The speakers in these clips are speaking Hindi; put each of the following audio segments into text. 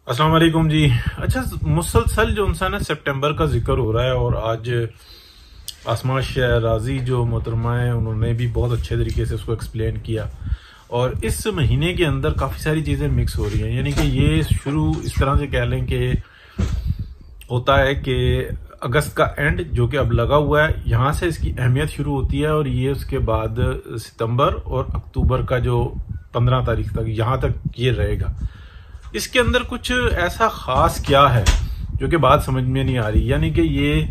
अस्सलाम वालेकुम जी। अच्छा, मुसलसल जो सा ना सितंबर का जिक्र हो रहा है और आज आसमा शहराजी जो मोहतरमा है उन्होंने भी बहुत अच्छे तरीके से उसको एक्सप्लेन किया। और इस महीने के अंदर काफ़ी सारी चीज़ें मिक्स हो रही हैं, यानी कि ये शुरू इस तरह से कह लें कि होता है कि अगस्त का एंड जो कि अब लगा हुआ है, यहाँ से इसकी अहमियत शुरू होती है और ये उसके बाद सितंबर और अक्टूबर का जो 15 तारीख तक यहाँ तक ये रहेगा। इसके अंदर कुछ ऐसा खास क्या है जो कि बात समझ में नहीं आ रही, यानी कि ये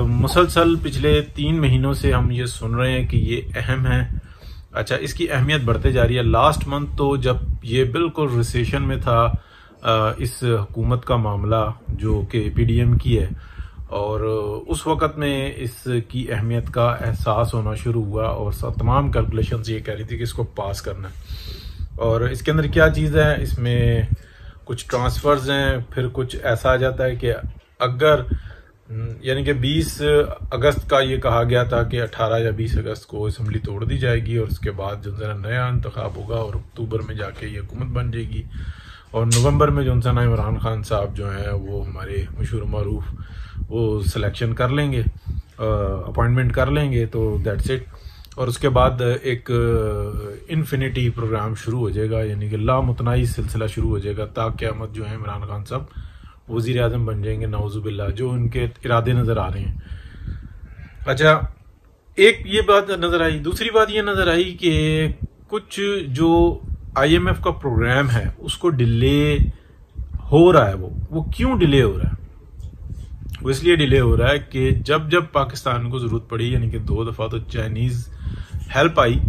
मुसलसल पिछले 3 महीनों से हम ये सुन रहे हैं कि ये अहम है। अच्छा, इसकी अहमियत बढ़ते जा रही है। लास्ट मंथ तो जब ये बिल्कुल रिसेशन में था, इस हुकूमत का मामला जो कि पीडीएम की है, और उस वक़्त में इसकी अहमियत का एहसास होना शुरू हुआ और तमाम कैलकुलेशंस ये कह रही थी कि इसको पास करना है। और इसके अंदर क्या चीज़ है, इसमें कुछ ट्रांसफर्स हैं, फिर कुछ ऐसा आ जाता है कि अगर यानी कि 20 अगस्त का ये कहा गया था कि 18 या 20 अगस्त को असम्बली तोड़ दी जाएगी और उसके बाद जो है नया इंतखाब होगा और अक्टूबर में जाके ये हुकूमत बन जाएगी और नवंबर में जो है इमरान खान साहब जो हैं वो हमारे मशहूर मरूफ वो सिलेक्शन कर लेंगे, अपॉइंटमेंट कर लेंगे, तो दैट्स इट। और उसके बाद एक इन्फिनिटी प्रोग्राम शुरू हो जाएगा, यानी कि लामुतनाई सिलसिला शुरू हो जाएगा ताक़यामत जो है इमरान खान साहब वज़ीर आज़म बन जाएंगे, नाउज़ुबिल्लाह, जो उनके इरादे नज़र आ रहे हैं। अच्छा, एक ये बात नज़र आई। दूसरी बात ये नज़र आई कि कुछ जो IMF का प्रोग्राम है उसको डिले हो रहा है। वो क्यों डिले हो रहा है? वो इसलिए डिले हो रहा है कि जब जब पाकिस्तान को ज़रूरत पड़ी, यानी कि 2 दफ़ा तो चाइनीज़ हेल्प आई,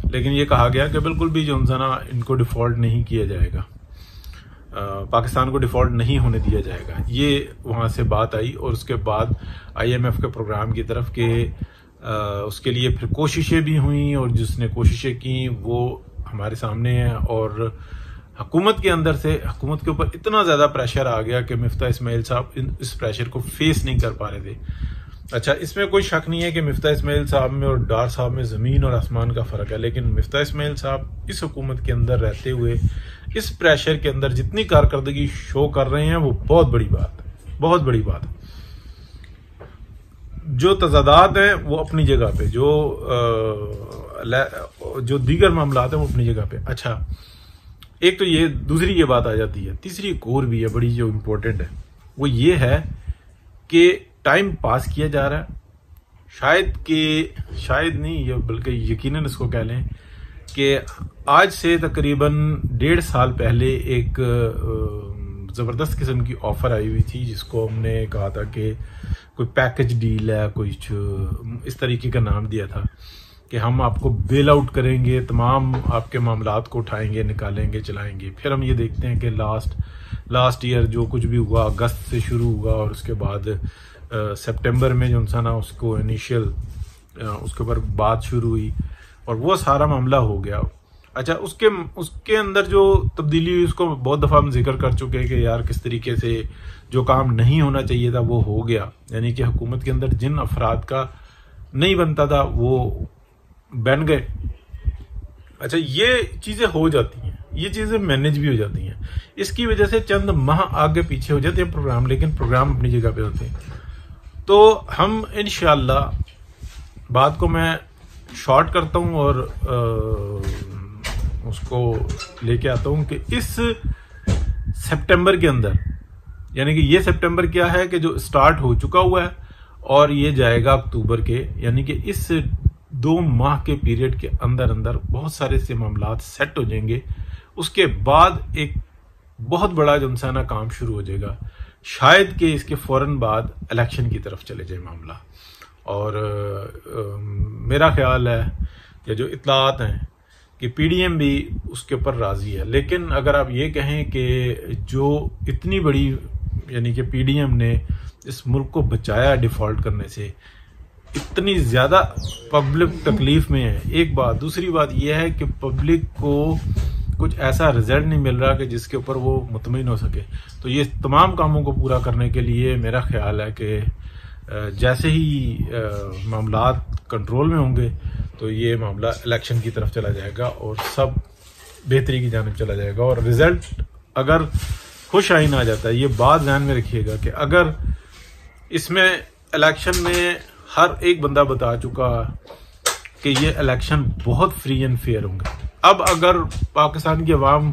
लेकिन ये कहा गया कि बिल्कुल भी जो ना इनको डिफ़ॉल्ट नहीं किया जाएगा, पाकिस्तान को डिफ़ॉल्ट नहीं होने दिया जाएगा। ये वहाँ से बात आई और उसके बाद IMF के प्रोग्राम की तरफ के उसके लिए फिर कोशिशें भी हुई और जिसने कोशिशें की वो हमारे सामने है। और हुकूमत के अंदर से हुकूमत के ऊपर इतना ज़्यादा प्रेशर आ गया कि मिफ्ता इस्माइल साहब इस प्रेशर को फेस नहीं कर पा रहे थे। अच्छा, इसमें कोई शक नहीं है कि मिफ्ता इस्माइल साहब में और डार साहब में ज़मीन और आसमान का फ़र्क है, लेकिन मिफ्ता इस्माइल साहब इस हुकूमत के अंदर रहते हुए इस प्रेशर के अंदर जितनी कारकर्दगी शो कर रहे हैं वो बहुत बड़ी बात है, बहुत बड़ी बात है। जो तजादात हैं वो अपनी जगह पे, जो दीगर मामलात हैं वो अपनी जगह पे। अच्छा, एक तो ये, दूसरी ये बात आ जाती है। तीसरी एक और भी है बड़ी जो इम्पोर्टेंट है, वो ये है कि टाइम पास किया जा रहा है। शायद नहीं, ये बल्कि यकीनन इसको कह लें कि आज से तकरीबन 1.5 साल पहले एक ज़बरदस्त किस्म की ऑफ़र आई हुई थी जिसको हमने कहा था कि कोई पैकेज डील है, कुछ इस तरीके का नाम दिया था कि हम आपको बेल आउट करेंगे, तमाम आपके मामलात को उठाएंगे, निकालेंगे, चलाएंगे। फिर हम ये देखते हैं कि लास्ट ईयर जो कुछ भी हुआ अगस्त से शुरू हुआ और उसके बाद सितंबर में जो ना उसको इनिशियल उसके ऊपर बात शुरू हुई और वो सारा मामला हो गया। अच्छा, उसके अंदर जो तब्दीली हुई उसको बहुत दफ़ा हम जिक्र कर चुके हैं कि यार किस तरीके से जो काम नहीं होना चाहिए था वो हो गया, यानी कि हुकूमत के अंदर जिन अफराद का नहीं बनता था वो बन गए। अच्छा, ये चीज़ें हो जाती हैं, ये चीज़ें मैनेज भी हो जाती हैं। इसकी वजह से चंद माह आगे पीछे हो जाते हैं प्रोग्राम, लेकिन प्रोग्राम अपनी जगह पे होते हैं। तो हम इंशाअल्लाह बात को मैं शॉर्ट करता हूं और उसको लेके आता हूं कि इस सितंबर के अंदर, यानी कि ये सितंबर क्या है कि जो स्टार्ट हो चुका हुआ है और ये जाएगा अक्टूबर के, यानी कि इस 2 माह के पीरियड के अंदर अंदर बहुत सारे से मामलात सेट हो जाएंगे। उसके बाद एक बहुत बड़ा जो ना काम शुरू हो जाएगा, शायद कि इसके फौरन बाद इलेक्शन की तरफ चले जाए मामला। और मेरा ख्याल है कि जो इत्तलात हैं कि पीडीएम भी उसके ऊपर राजी है, लेकिन अगर आप ये कहें कि जो इतनी बड़ी, यानी कि पीडीएम ने इस मुल्क को बचाया डिफॉल्ट करने से, इतनी ज़्यादा पब्लिक तकलीफ में है, एक बात। दूसरी बात यह है कि पब्लिक को कुछ ऐसा रिजल्ट नहीं मिल रहा कि जिसके ऊपर वो मुतमईन हो सके। तो ये तमाम कामों को पूरा करने के लिए मेरा ख्याल है कि जैसे ही मामलात कंट्रोल में होंगे तो ये मामला इलेक्शन की तरफ चला जाएगा और सब बेहतरी की जानिब चला जाएगा। और रिजल्ट अगर खुश आइन आ जाता है। ये बात ध्यान में रखिएगा कि अगर इसमें इलेक्शन में हर एक बंदा बता चुका कि ये इलेक्शन बहुत फ्री एंड फेयर होंगे। अब अगर पाकिस्तान की आवाम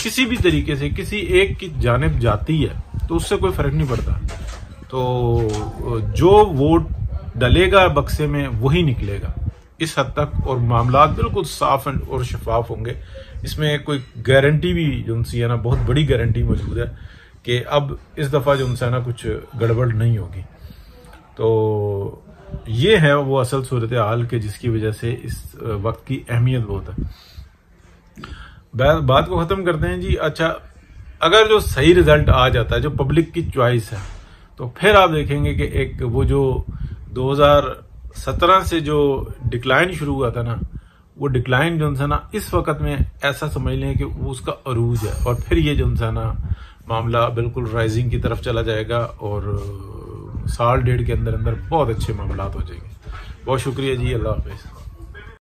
किसी भी तरीके से किसी एक की जानिब जाती है तो उससे कोई फर्क नहीं पड़ता। तो जो वोट डलेगा बक्से में वही निकलेगा इस हद तक, और मामला बिल्कुल साफ और शफाफ होंगे। इसमें कोई गारंटी भी जो उनसी है ना, बहुत बड़ी गारंटी मौजूद है कि अब इस दफ़ा जो उनसे ना कुछ गड़बड़ नहीं होगी। तो ये है वो असल सूरत हाल के जिसकी वजह से इस वक्त की अहमियत बहुत है। बात को ख़त्म करते हैं जी। अच्छा, अगर जो सही रिजल्ट आ जाता है, जो पब्लिक की चॉइस है, तो फिर आप देखेंगे कि एक वो जो 2017 से जो डिक्लाइन शुरू हुआ था ना, वो डिक्लाइन जो है ना इस वक्त में ऐसा समझ लें कि वो उसका अरूज है, और फिर ये जो है ना मामला बिल्कुल राइजिंग की तरफ चला जाएगा और साल डेढ़ के अंदर अंदर बहुत अच्छे मामला हो जाएंगे। बहुत शुक्रिया जी, अल्लाह हाफिज़।